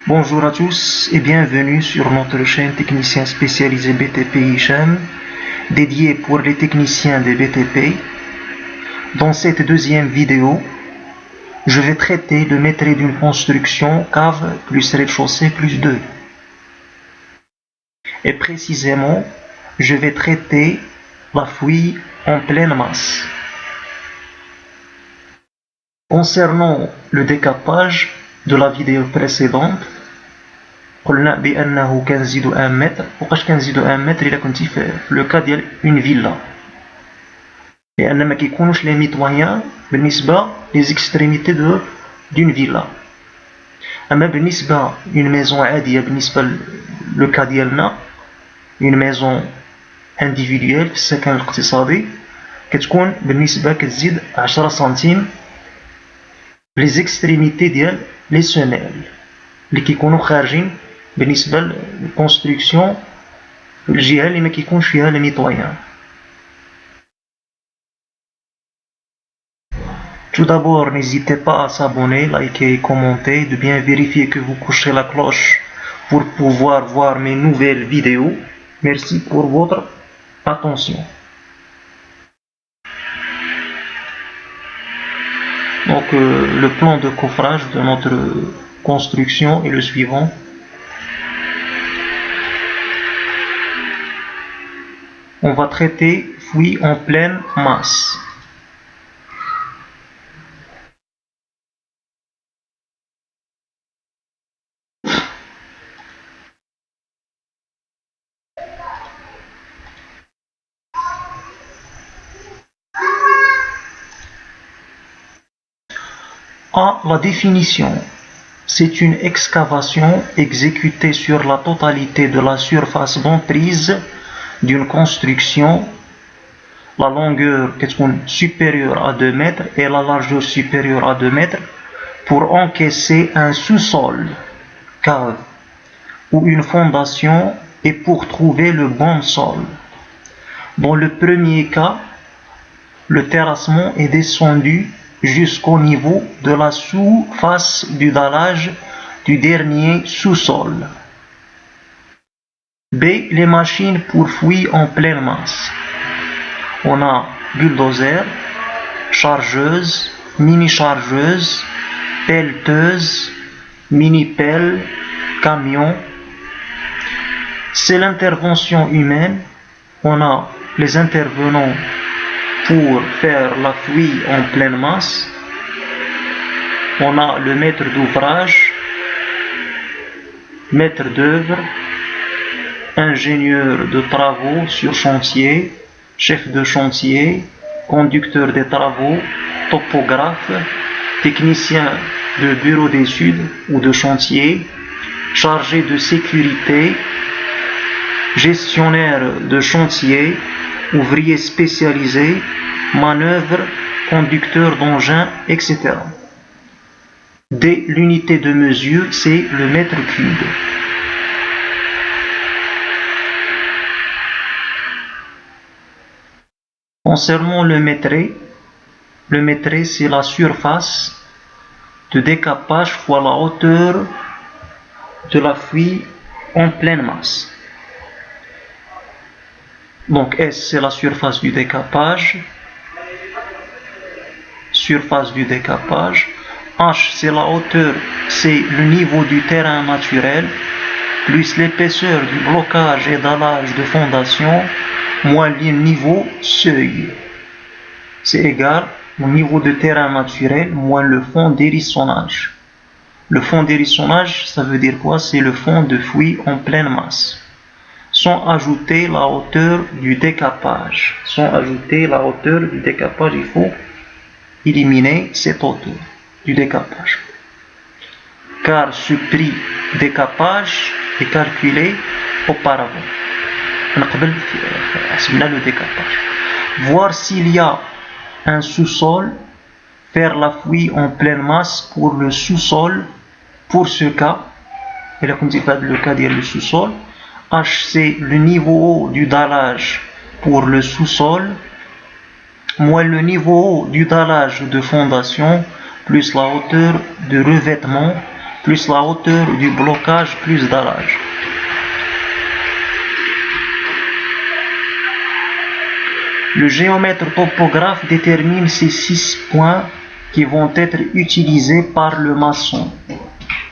Bonjour à tous et bienvenue sur notre chaîne technicien spécialisé BTP Hicham, dédiée pour les techniciens des BTP. Dans cette deuxième vidéo, je vais traiter le maîtrise d'une construction cave plus rez-de-chaussée plus 2. Et précisément, je vais traiter la fouille en pleine masse. Concernant le décapage de la vidéo précédente, قلنا بأنه كنزيدو 1 متر. وقاش كنزيدو 1 متر إلا كنتي في لو كا ديال اون فيلا، لأن ما كيكونوش لي ميتويان بالنسبة لي زيكستريميتي دون فيلا. أما بالنسبة اون ميزون عادية، بالنسبة لو كا ديالنا اون ميزون انديفيديوال في السكن الاقتصادي، كتكون بالنسبة كتزيد 10 سنتيم لي زيكستريميتي ديال لي سونيل اللي كيكونوا خارجين بالنسبة للكونستركسيون الجهة اللي ما كيكونش فيها لي ميتويان. Tout d'abord, n'hésitez pas à s'abonner, liker et commenter, de bien vérifier que vous couchez la cloche pour pouvoir voir mes nouvelles vidéos. Merci pour votre attention. Donc, le plan de coffrage de notre construction est le suivant. On va traiter fouille en pleine masse. A. La définition. C'est une excavation exécutée sur la totalité de la surface d'emprise d'une construction, la longueur supérieure à 2 mètres et la largeur supérieure à 2 mètres, pour encaisser un sous-sol, cave, ou une fondation et pour trouver le bon sol. Dans le premier cas, le terrassement est descendu jusqu'au niveau de la sous-face du dallage du dernier sous-sol. B. Les machines pour fouiller en pleine masse. On a bulldozer, chargeuse, mini-chargeuse, pelleteuse, mini-pelle, camion. C'est l'intervention humaine. On a les intervenants pour faire la fouille en pleine masse. On a le maître d'ouvrage, maître d'œuvre, ingénieur de travaux sur chantier, chef de chantier, conducteur des travaux, topographe, technicien de bureau d'études ou de chantier, chargé de sécurité, gestionnaire de chantier, ouvrier spécialisé, manœuvre, conducteur d'engin, etc. D. L'unité de mesure, c'est le mètre cube. Concernant le mètre, c'est la surface de décapage fois la hauteur de la fouille en pleine masse. Donc S, c'est la surface du décapage. H, c'est la hauteur, c'est le niveau du terrain naturel, plus l'épaisseur du blocage et dallage de fondation, moins le niveau seuil. C'est égal au niveau de terrain naturel moins le fond d'hérissonnage. Le fond d'hérissonnage, ça veut dire quoi? C'est le fond de fouille en pleine masse. Sans ajouter la hauteur du décapage. Il faut éliminer cette hauteur du décapage. Car ce prix décapage est calculé auparavant. Le décapage. Voir s'il y a un sous-sol, faire la fouille en pleine masse pour le sous-sol, pour ce cas, et là, comme dit le cas du sous-sol. H, c'est le niveau du dallage pour le sous-sol, moins le niveau du dallage de fondation, plus la hauteur de revêtement plus la hauteur du blocage plus dallage. Le géomètre topographe détermine ces 6 points qui vont être utilisés par le maçon.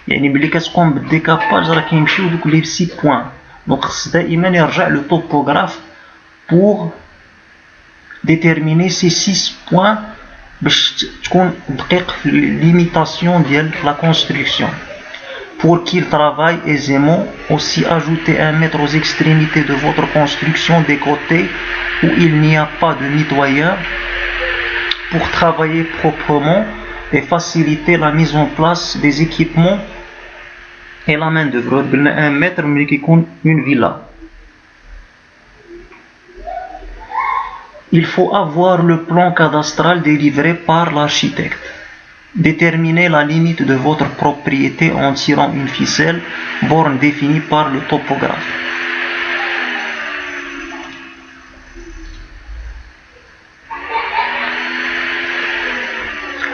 يعني ملي كتقوم بالديكاباج راه كيمشيو دوك لي 6 points. Donc خص دائما يرجع le topographe pour déterminer ces 6 points باش تكون دقيق في l'imitation ديال la construction. Pour qu'il travaille aisément, aussi ajoutez un mètre aux extrémités de votre construction des côtés où il n'y a pas de nettoyeur pour travailler proprement et faciliter la mise en place des équipements et la main d'œuvre. Un mètre ملي كيكون une villa. Il faut avoir le plan cadastral délivré par l'architecte. Déterminez la limite de votre propriété en tirant une ficelle, borne définie par le topographe.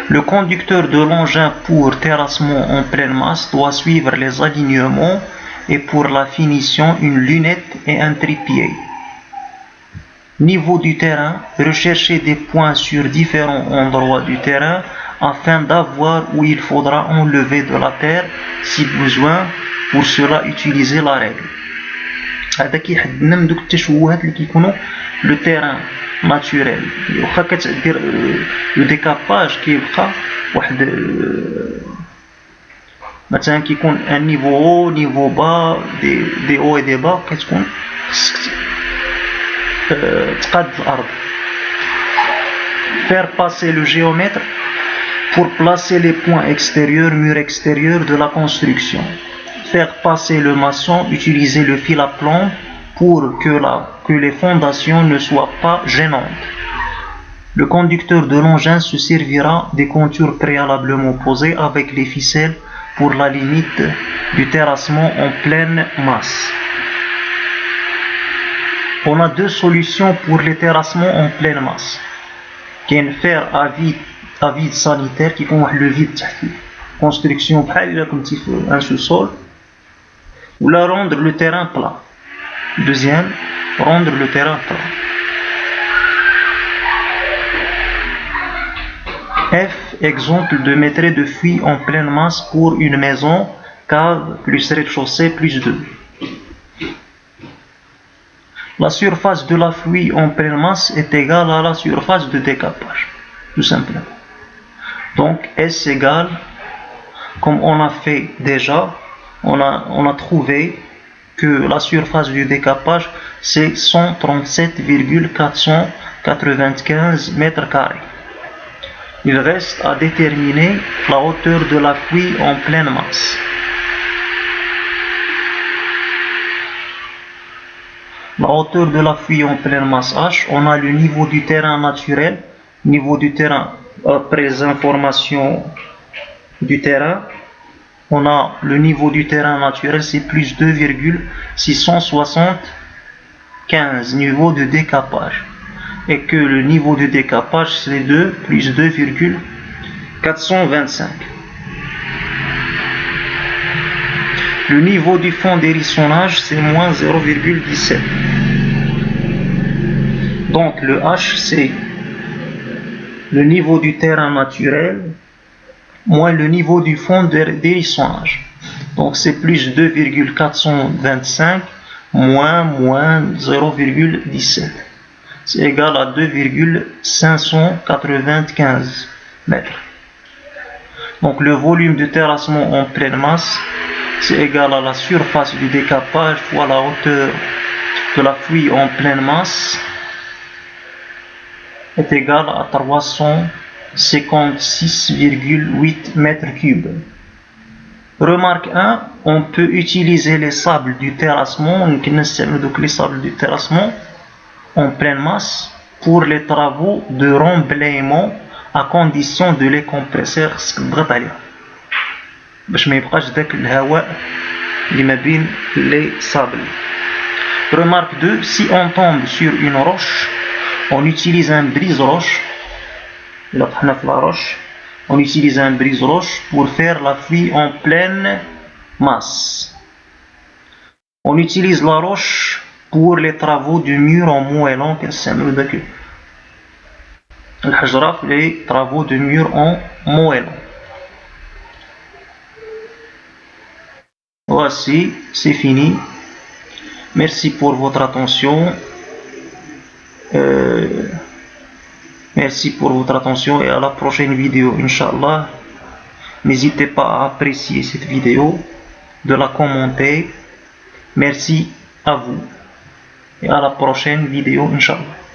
Le conducteur de l'engin pour terrassement en pleine masse doit suivre les alignements et pour la finition une lunette et un trépied. Niveau du terrain, recherchez des points sur différents endroits du terrain afin d'avoir où il faudra enlever de la terre si besoin. Pour cela, utilisez la règle. هذا كيحدنا من دوك التشوهات اللي كيكونوا لو تيران ناتوريل. واخا كتدير لو ديكاباج كيبقى واحد مثلا كيكون ان نيفو او نيفو با دي او اي دي با كتكون خصك تقاد الارض. Faire passer le géomètre pour placer les points extérieurs, murs extérieurs de la construction. Faire passer le maçon, utiliser le fil à plomb pour que les fondations ne soient pas gênantes. Le conducteur de l'engin se servira des contours préalablement posés avec les ficelles pour la limite du terrassement en pleine masse. On a deux solutions pour les terrassements en pleine masse. كاين faire à vide sanitaire qui يكون واحد لو vide تحت construction بحال إلا كنتي في un sous-sol. Ou la rendre le terrain plat. Deuxième, rendre le terrain plat. F, exemple de maîtrise de fuite en pleine masse pour une maison, cave plus rez-de-chaussée plus 2. La surface de la fuite en pleine masse est égale à la surface de décapage, tout simplement. Donc S égale, comme on a fait déjà, on a trouvé que la surface du décapage c'est 137,495 mètres carrés. Il reste à déterminer la hauteur de la fuite en pleine masse. La hauteur de la fuite en pleine masse H, on a le niveau du terrain naturel, niveau du terrain après les informations du terrain. On a le niveau du terrain naturel, c'est plus 2,675 niveau de décapage. Et que le niveau de décapage, c'est de plus 2,425. Le niveau du fond d'hérissonnage, c'est moins 0,17. Donc le H, c'est le niveau du terrain naturel moins le niveau du fond d'hérissonnage. Donc c'est plus 2,425 moins 0,17. C'est égal à 2,595 mètres. Donc le volume de terrassement en pleine masse, c'est égal à la surface du décapage fois la hauteur de la fuite en pleine masse, est égal à 356,8 mètres cubes. Remarque 1, on peut utiliser les sables du terrassement, les sables du terrassement en pleine masse pour les travaux de remblaiement à condition de les compresser تضغط عليها باش ما يبقاش داك الهواء اللي ما بين les sables. Remarque 2, si on tombe sur une roche, on utilise un brise-roche. Là, on a la roche On utilise un brise-roche pour faire la pluie en pleine masse. On utilise la roche pour les travaux du mur en moellon. الحجرة les travaux de mur en moellon. Voici, c'est fini. Merci pour votre attention. Merci pour votre attention et à la prochaine vidéo, Inch'Allah. N'hésitez pas à apprécier cette vidéo, de la commenter. Merci à vous et à la prochaine vidéo, Inch'Allah.